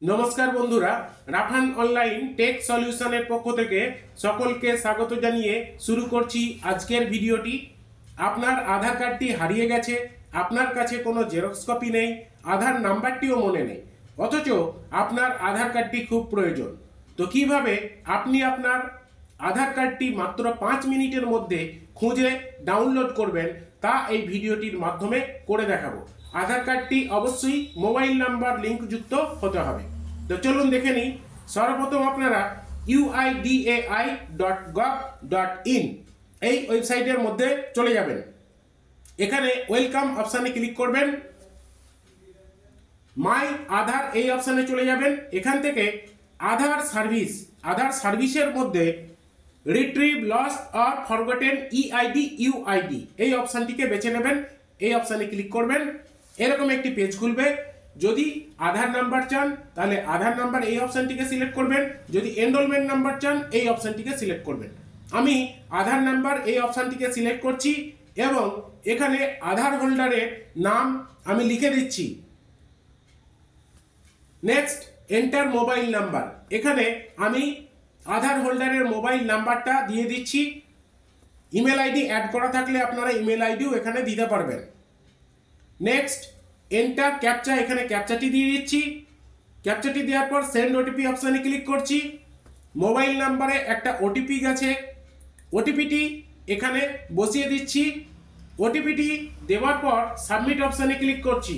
নমস্কার বন্ধুরা, Rafan online take সলিউশনের পক্ষ থেকে সকলকে স্বাগত জানিয়ে শুরু করছি আজকের ভিডিওটি। আপনার আধার কার্ডটি হারিয়ে গেছে, আপনার কাছে কোনো জেরক্স কপি নেই, আধার নাম্বারটিও মনে নেই, অথচ আপনার আধার কার্ডটি খুব প্রয়োজন। তো কিভাবে আপনি আপনার আধার কার্ডটি মাত্র 5 মিনিটের মধ্যে খুঁজে ডাউনলোড করবেন তা এই ভিডিওটির মাধ্যমে করে দেখাবো। আধার কার্ডটি অবশ্যই মোবাইল নাম্বার লিঙ্কযুক্ত হতে হবে। তো চলুন দেখে নিই। সর্বপ্রথম আপনারা uidai.gov.in এই ওয়েবসাইটের মধ্যে চলে যাবেন। এখানে ওয়েলকাম অপশানে ক্লিক করবেন, মাই আধার এই অপশানে চলে যাবেন। এখান থেকে আধার সার্ভিসের মধ্যে retrieve lost or forgotten EID UID এই অপশানটিকে বেছে নেবেন। এই অপশানে ক্লিক করবেন, এরকম একটি পেজ খুলবে। যদি আধার নাম্বার চান তাহলে আধার নাম্বার এই অপশানটিকে সিলেক্ট করবেন, যদি এনরোলমেন্ট নাম্বার চান এই অপশানটিকে সিলেক্ট করবেন। আমি আধার নাম্বার এই অপশানটিকে সিলেক্ট করছি এবং এখানে আধার হোল্ডারের নাম আমি লিখে দিচ্ছি। Next, enter mobile number. এখানে আমি আধার হোল্ডারের মোবাইল নাম্বারটা দিয়ে দিচ্ছি। ইমেল আইডি অ্যাড করা থাকলে আপনারা ইমেল আইডিও এখানে দিতে পারবেন। নেক্সট, এন্টার ক্যাপচা, এখানে ক্যাপচাটি দিয়ে দিচ্ছি। ক্যাপচাটি দেওয়ার পর সেন্ড ওটিপি অপশানে ক্লিক করছি। মোবাইল নাম্বারে একটা ওটিপি গেছে, ওটিপিটি এখানে বসিয়ে দিচ্ছি। ওটিপিটি দেওয়ার পর সাবমিট অপশানে ক্লিক করছি।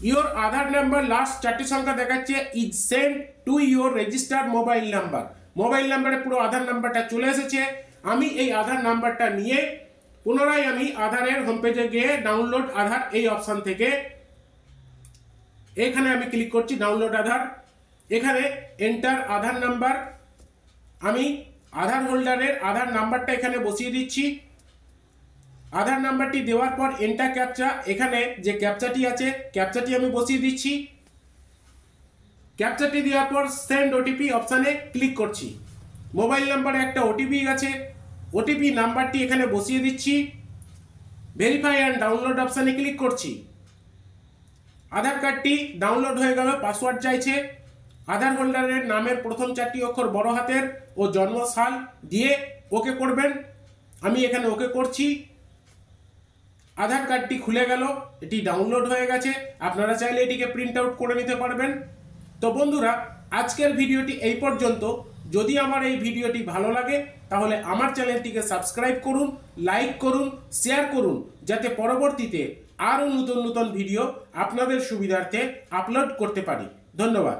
ইওর আধার নাম্বার লাস্ট 4টি সংখ্যা দেখাচ্ছে is send to your registered mobile number. Mobile নাম্বারে পুরো আধার নাম্বারটা চলে এসেছে। আমি এই আধার নাম্বারটা নিয়ে পুনরায় আমি আধারের হোম পেজে গিয়ে ডাউনলোড আধার এই অপশান থেকে এখানে আমি ক্লিক করছি ডাউনলোড আধার। এখানে এন্টার আধার নাম্বার, আমি আধার হোল্ডারের আধার নাম্বারটা এখানে বসিয়ে দিচ্ছি। আধার নাম্বারটি দেওয়ার পর এন্টার ক্যাপচা, এখানে যে ক্যাপচাটি আছে ক্যাপচাটি আমি বসিয়ে দিচ্ছি। ক্যাপচাটি দেওয়ার পর সেন্ড ওটিপি অপশানে ক্লিক করছি। মোবাইল নাম্বারে একটা ওটিপি গেছে, ওটিপি নাম্বারটি এখানে বসিয়ে দিচ্ছি। ভেরিফাই অ্যান্ড ডাউনলোড অপশানে ক্লিক করছি। আধার কার্ডটি ডাউনলোড হয়ে গেল। পাসওয়ার্ড চাইছে। আধার হোল্ডারের নামের প্রথম 4টি অক্ষর বড় হাতের ও জন্মসাল দিয়ে ওকে করবেন। আমি এখানে ওকে করছি। আধার কার্ডটি খুলে গেল, এটি ডাউনলোড হয়ে গেছে। আপনারা চাইলে এটিকে প্রিন্ট আউট করে নিতে পারবেন। তো বন্ধুরা, আজকের ভিডিওটি এই পর্যন্ত। যদি আমার এই ভিডিওটি ভালো লাগে তাহলে আমার চ্যানেলটিকে সাবস্ক্রাইব করুন, লাইক করুন, শেয়ার করুন, যাতে পরবর্তীতে আরও নতুন নতুন ভিডিও আপনাদের সুবিধার্থে আপলোড করতে পারি। ধন্যবাদ।